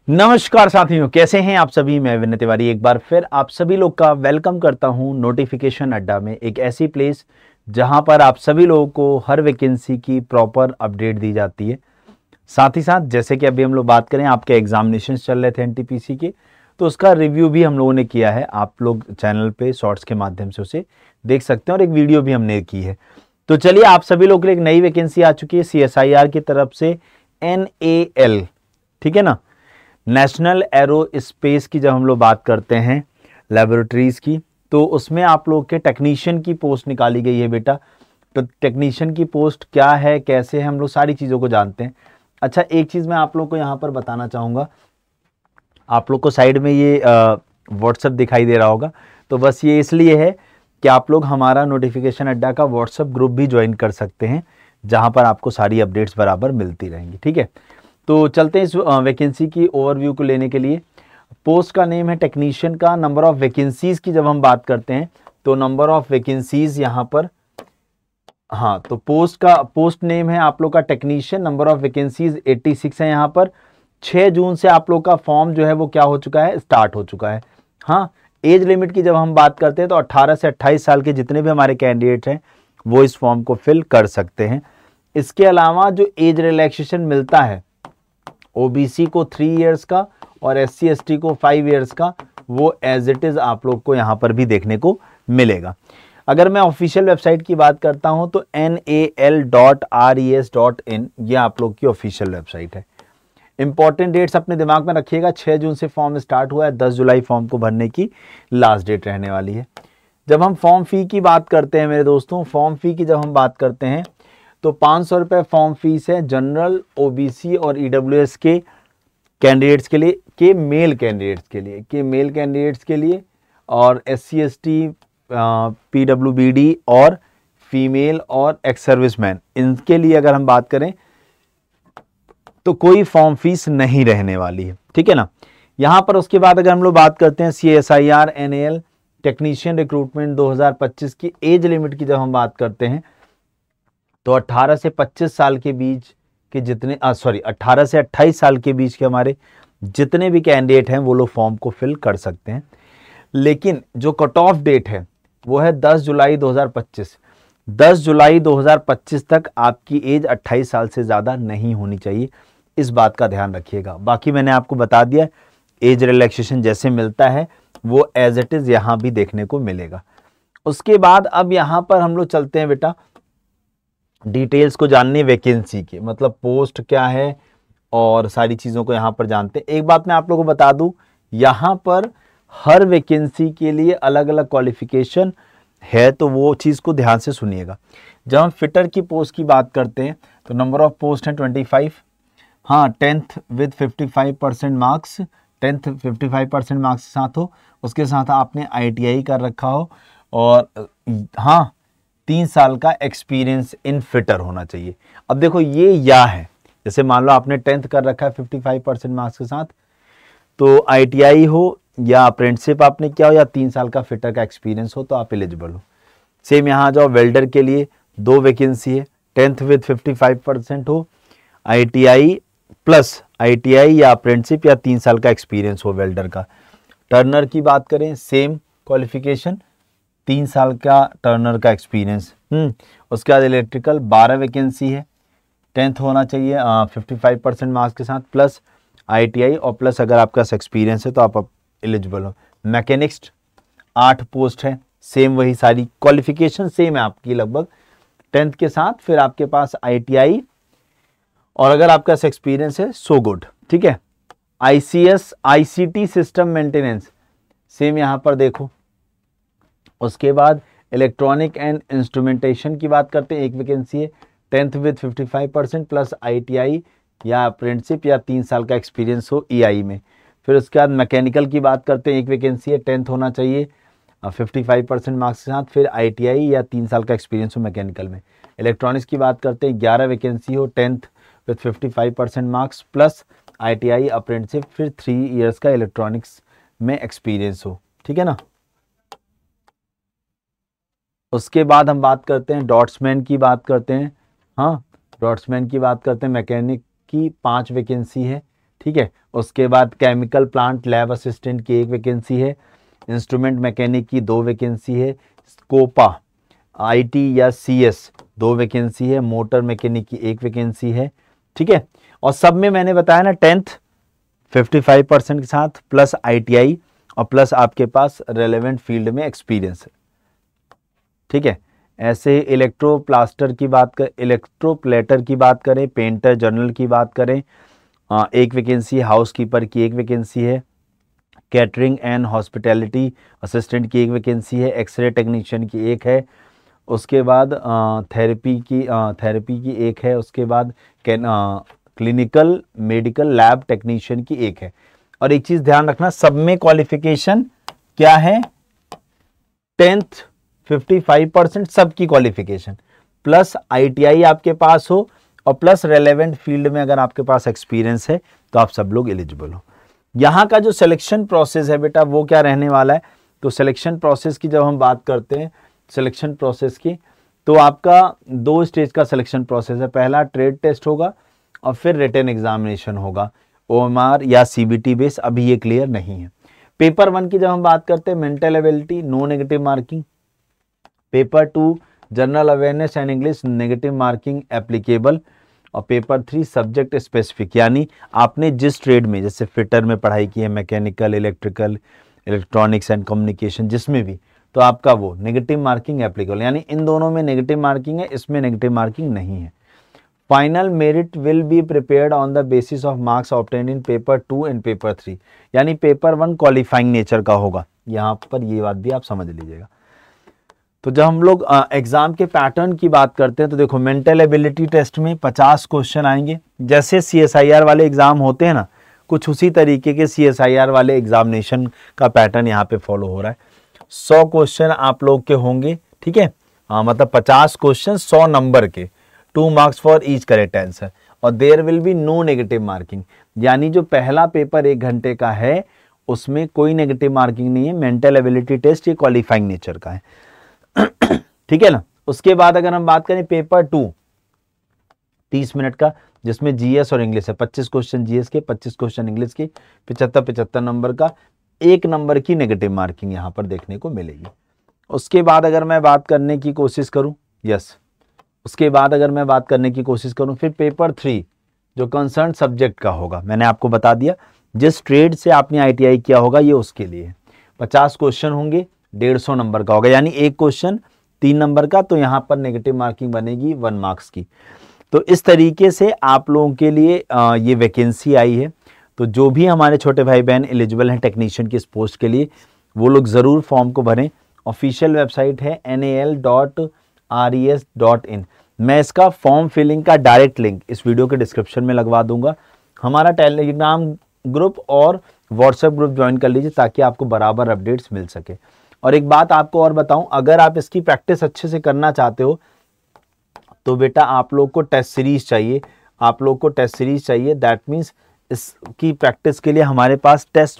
नमस्कार साथियों, कैसे हैं आप सभी। मैं विनय तिवारी एक बार फिर आप सभी लोग का वेलकम करता हूं नोटिफिकेशन अड्डा में, एक ऐसी प्लेस जहां पर आप सभी लोगों को हर वैकेंसी की प्रॉपर अपडेट दी जाती है। साथ ही साथ जैसे कि अभी हम लोग बात करें, आपके एग्जामिनेशन चल रहे थे एनटीपीसी के, तो उसका रिव्यू भी हम लोगों ने किया है। आप लोग चैनल पे शॉर्ट्स के माध्यम से उसे देख सकते हैं और एक वीडियो भी हमने की है। तो चलिए, आप सभी लोग के लिए एक नई वैकेंसी आ चुकी है CSIR की तरफ से, NAL, ठीक है ना, नेशनल एरोस्पेस की। जब हम लोग बात करते हैं लेबोरेटरीज की, तो उसमें आप लोग के टेक्नीशियन की पोस्ट निकाली गई है बेटा। तो टेक्नीशियन की पोस्ट क्या है, कैसे है, हम लोग सारी चीज़ों को जानते हैं। अच्छा, एक चीज़ मैं आप लोग को यहाँ पर बताना चाहूँगा। आप लोग को साइड में ये व्हाट्सएप दिखाई दे रहा होगा, तो बस ये इसलिए है कि आप लोग हमारा नोटिफिकेशन अड्डा का व्हाट्सएप ग्रुप भी ज्वाइन कर सकते हैं, जहाँ पर आपको सारी अपडेट्स बराबर मिलती रहेंगी, ठीक है। तो चलते हैं इस वैकेंसी की ओवरव्यू को लेने के लिए। पोस्ट का नेम है टेक्नीशियन का। नंबर ऑफ वैकेंसीज की जब हम बात करते हैं, तो नंबर ऑफ वैकेंसीज यहाँ पर, हाँ, तो पोस्ट नेम है आप लोग का टेक्नीशियन। नंबर ऑफ वैकेंसीज 86 है यहाँ पर। 6 जून से आप लोग का फॉर्म जो है वो क्या हो चुका है, स्टार्ट हो चुका है। हाँ, एज लिमिट की जब हम बात करते हैं, तो 18 से 28 साल के जितने भी हमारे कैंडिडेट हैं वो इस फॉर्म को फिल कर सकते हैं। इसके अलावा जो एज रिलैक्सेशन मिलता है, ओबीसी को 3 इयर्स का और SC ST को 5 इयर्स का, वो एज इट इज आप लोग को यहाँ पर भी देखने को मिलेगा। अगर मैं ऑफिशियल वेबसाइट की बात करता हूँ, तो nal.res.in ये आप लोग की ऑफिशियल वेबसाइट है। इंपॉर्टेंट डेट्स अपने दिमाग में रखिएगा। 6 जून से फॉर्म स्टार्ट हुआ है, 10 जुलाई फॉर्म को भरने की लास्ट डेट रहने वाली है। जब हम फॉर्म फी की बात करते हैं मेरे दोस्तों, फॉर्म फी की जब हम बात करते हैं, तो 500 रुपये फॉर्म फीस है जनरल, ओबीसी और EWS के कैंडिडेट्स के लिए, मेल कैंडिडेट्स के लिए, और SC ST, PWBD और फीमेल और एक्स सर्विसमैन, इनके लिए अगर हम बात करें तो कोई फॉर्म फीस नहीं रहने वाली है, ठीक है ना। यहाँ पर उसके बाद अगर हम लोग बात करते हैं CSIR NAL टेक्नीशियन रिक्रूटमेंट 2025 की एज लिमिट की जब हम बात करते हैं, तो 18 से 25 साल के बीच के जितने 18 से 28 साल के बीच के हमारे जितने भी कैंडिडेट हैं वो लोग फॉर्म को फिल कर सकते हैं। लेकिन जो कट ऑफ डेट है वो है 10 जुलाई 2025। 10 जुलाई 2025 तक आपकी एज 28 साल से ज़्यादा नहीं होनी चाहिए, इस बात का ध्यान रखिएगा। बाकी मैंने आपको बता दिया, एज रिलैक्सेशन जैसे मिलता है वो एज इट इज़ यहाँ भी देखने को मिलेगा। उसके बाद अब यहाँ पर हम लोग चलते हैं बेटा डिटेल्स को जानने वैकेंसी के, मतलब पोस्ट क्या है और सारी चीज़ों को यहाँ पर जानते हैं। एक बात मैं आप लोगों को बता दूँ, यहाँ पर हर वैकेंसी के लिए अलग अलग क्वालिफिकेशन है, तो वो चीज़ को ध्यान से सुनिएगा। जब हम फिटर की पोस्ट की बात करते हैं, तो नंबर ऑफ पोस्ट हैं 25। हाँ, 10th with 55% marks, 10th 55% marks के साथ हो, उसके साथ आपने ITI कर रखा हो, और हाँ 3 साल का एक्सपीरियंस इन फिटर होना चाहिए। अब देखो ये या है, जैसे मान लो आपने 10th कर रखा है 55% मार्क्स के साथ, तो ITI हो या अप्रेंटिसशिप आपने किया हो या 3 साल का फिटर का एक्सपीरियंस हो, तो आप एलिजिबल हो। सेम यहाँ आ जाओ, वेल्डर के लिए 2 वैकेंसी है, 10th विद 55% हो, ITI प्लस ITI या अप्रेंटिसशिप या 3 साल का एक्सपीरियंस हो वेल्डर का। टर्नर की बात करें, सेम क्वालिफिकेशन, 3 साल का टर्नर का एक्सपीरियंस। उसके बाद इलेक्ट्रिकल 12 वैकेंसी है, 10th होना चाहिए 55% मार्क्स के साथ, प्लस ITI और प्लस अगर आपका एक्सपीरियंस है तो आप एलिजिबल हो। मैकेनिक्स 8 पोस्ट है, सेम वही सारी क्वालिफिकेशन सेम है आपकी लगभग, 10th के साथ, फिर आपके पास ITI और अगर आपका एक्सपीरियंस है सो गुड, ठीक है। ICS ICT system maintenance same यहाँ पर देखो। उसके बाद इलेक्ट्रॉनिक एंड इंस्ट्रूमेंटेशन की बात करते हैं, 1 वैकेंसी है, 10th विद 55% प्लस ITI या अप्रेंटिसशिप या 3 साल का एक्सपीरियंस हो EI में। फिर उसके बाद मैकेनिकल की बात करते हैं, 1 वैकेंसी है, 10th होना चाहिए 55% मार्क्स के साथ, फिर ITI या 3 साल का एक्सपीरियंस हो मैकेनिकल में। इलेक्ट्रॉनिक्स की बात करते हैं, 11 वैकेंसी हो, 10th with 55% marks plus ITI apprenticeship, फिर 3 इयर्स का इलेक्ट्रॉनिक्स में एक्सपीरियंस हो, ठीक है ना। उसके बाद हम बात करते हैं डॉट्समैन की बात करते हैं। हाँ, डॉट्समैन की बात करते हैं, मैकेनिक की 5 वैकेंसी है, ठीक है। उसके बाद केमिकल प्लांट लैब असिस्टेंट की 1 वैकेंसी है, इंस्ट्रूमेंट मैकेनिक की 2 वैकेंसी है, स्कोपा आईटी या सीएस 2 वैकेंसी है, मोटर मैकेनिक की 1 वैकेंसी है, ठीक है। और सब में मैंने बताया ना 10th 55% के साथ प्लस आईटीआई और प्लस आपके पास रेलेवेंट फील्ड में एक्सपीरियंस है, ठीक है। ऐसे इलेक्ट्रोप्लास्टर की बात कर, इलेक्ट्रोप्लेटर की बात करें, पेंटर जर्नल की बात करें, 1 वैकेंसी, हाउसकीपर की 1 वैकेंसी है, कैटरिंग एंड हॉस्पिटैलिटी असिस्टेंट की 1 वैकेंसी है, एक्सरे टेक्नीशियन की 1 है, उसके बाद थेरेपी की 1 है, उसके बाद क्लिनिकल मेडिकल लैब टेक्नीशियन की 1 है। और एक चीज ध्यान रखना, सब में क्वालिफिकेशन क्या है, 10th 55% सबकी क्वालिफिकेशन प्लस आईटीआई आपके पास हो और प्लस रेलेवेंट फील्ड में अगर आपके पास एक्सपीरियंस है तो आप सब लोग एलिजिबल हो। यहाँ का जो सिलेक्शन प्रोसेस है बेटा वो क्या रहने वाला है, तो सिलेक्शन प्रोसेस की जब हम बात करते हैं सिलेक्शन प्रोसेस की, तो आपका 2 स्टेज का सिलेक्शन प्रोसेस है। पहला ट्रेड टेस्ट होगा और फिर रिटन एग्जामिनेशन होगा, ओएमआर या सीबीटी बेस, अभी ये क्लियर नहीं है। पेपर 1 की जब हम बात करते हैं mental ability no negative marking, paper 2 general awareness and English negative marking applicable, और पेपर 3 सब्जेक्ट स्पेसिफिक, यानी आपने जिस ट्रेड में जैसे फिटर में पढ़ाई की है, mechanical, electrical, electronics and communication, जिसमें भी, तो आपका वो नेगेटिव मार्किंग एप्लीकेबल, यानी इन दोनों में नेगेटिव मार्किंग है, इसमें नेगेटिव मार्किंग नहीं है। Final merit will be prepared on the basis of marks obtain in paper 2 and paper 3, यानी पेपर 1 क्वालिफाइंग नेचर का होगा। यहाँ पर ये बात भी आप समझ लीजिएगा। तो जब हम लोग एग्जाम के पैटर्न की बात करते हैं तो देखो मेंटल एबिलिटी टेस्ट में 50 क्वेश्चन आएंगे, जैसे सीएसआईआर वाले एग्जाम होते हैं ना, कुछ उसी तरीके के सीएसआईआर वाले एग्जामिनेशन का पैटर्न यहाँ पे फॉलो हो रहा है। 100 क्वेश्चन आप लोग के होंगे, ठीक है। मतलब 50 क्वेश्चन 100 नंबर के, 2 marks for each correct answer, और there will be no negative marking, यानी जो पहला पेपर 1 घंटे का है उसमें कोई नेगेटिव मार्किंग नहीं है। मेंटल एबिलिटी टेस्ट ये क्वालिफाइंग नेचर का है, ठीक है ना। उसके बाद अगर हम बात करें पेपर 2 30 मिनट का, जिसमें जीएस और इंग्लिश है, 25 क्वेश्चन जीएस के, 25 क्वेश्चन इंग्लिश के, 75 नंबर का, 1 नंबर की नेगेटिव मार्किंग यहां पर देखने को मिलेगी। उसके बाद अगर मैं बात करने की कोशिश करूं, उसके बाद अगर मैं बात करने की कोशिश करूं, फिर पेपर 3 जो कंसर्न सब्जेक्ट का होगा, मैंने आपको बता दिया जिस ट्रेड से आपने आईटीआई किया होगा ये उसके लिए 50 क्वेश्चन होंगे, 150 नंबर का होगा, यानी 1 क्वेश्चन 3 नंबर का, तो यहाँ पर नेगेटिव मार्किंग बनेगी 1 मार्क्स की। तो इस तरीके से आप लोगों के लिए ये वैकेंसी आई है। तो जो भी हमारे छोटे भाई बहन एलिजिबल हैं टेक्नीशियन की इस पोस्ट के लिए, वो लोग ज़रूर फॉर्म को भरें। ऑफिशियल वेबसाइट है nal.res.in। मैं इसका फॉर्म फिलिंग का डायरेक्ट लिंक इस वीडियो के डिस्क्रिप्शन में लगवा दूंगा। हमारा टेलीग्राम ग्रुप और व्हाट्सएप ग्रुप ज्वाइन कर लीजिए ताकि आपको बराबर अपडेट्स मिल सके। और एक बात आपको और बताऊं, अगर आप इसकी प्रैक्टिस अच्छे से करना चाहते हो तो बेटा आप लोग को टेस्ट सीरीज चाहिए, दैट मीन्स इसकी प्रैक्टिस के लिए हमारे पास टेस्ट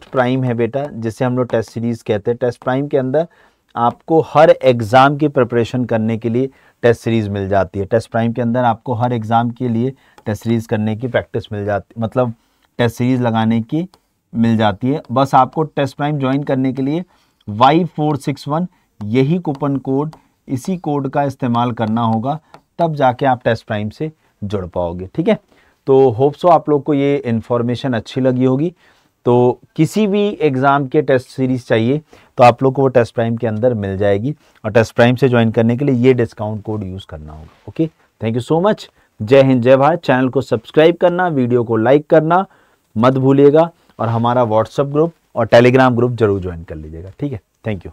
प्राइम है बेटा, जिसे हम लोग टेस्ट सीरीज कहते हैं। टेस्ट प्राइम के अंदर आपको हर एग्जाम की प्रिपरेशन करने के लिए टेस्ट सीरीज मिल जाती है। टेस्ट प्राइम के अंदर आपको हर एग्जाम के लिए टेस्ट सीरीज करने की प्रैक्टिस मिल जाती, मतलब टेस्ट सीरीज लगाने की मिल जाती है। बस आपको टेस्ट प्राइम ज्वाइन करने के लिए Y461 यही कूपन कोड, इसी कोड का इस्तेमाल करना होगा, तब जाके आप टेस्ट प्राइम से जुड़ पाओगे, ठीक है। तो होप सो आप लोग को ये इन्फॉर्मेशन अच्छी लगी होगी। तो किसी भी एग्जाम के टेस्ट सीरीज चाहिए तो आप लोग को वो टेस्ट प्राइम के अंदर मिल जाएगी, और टेस्ट प्राइम से ज्वाइन करने के लिए ये डिस्काउंट कोड यूज़ करना होगा। Okay, thank you so much. जय हिंद, जय भारत। चैनल को सब्सक्राइब करना, वीडियो को लाइक करना मत भूलिएगा, और हमारा व्हाट्सएप ग्रुप और टेलीग्राम ग्रुप जरूर ज्वाइन कर लीजिएगा, ठीक है। Thank you.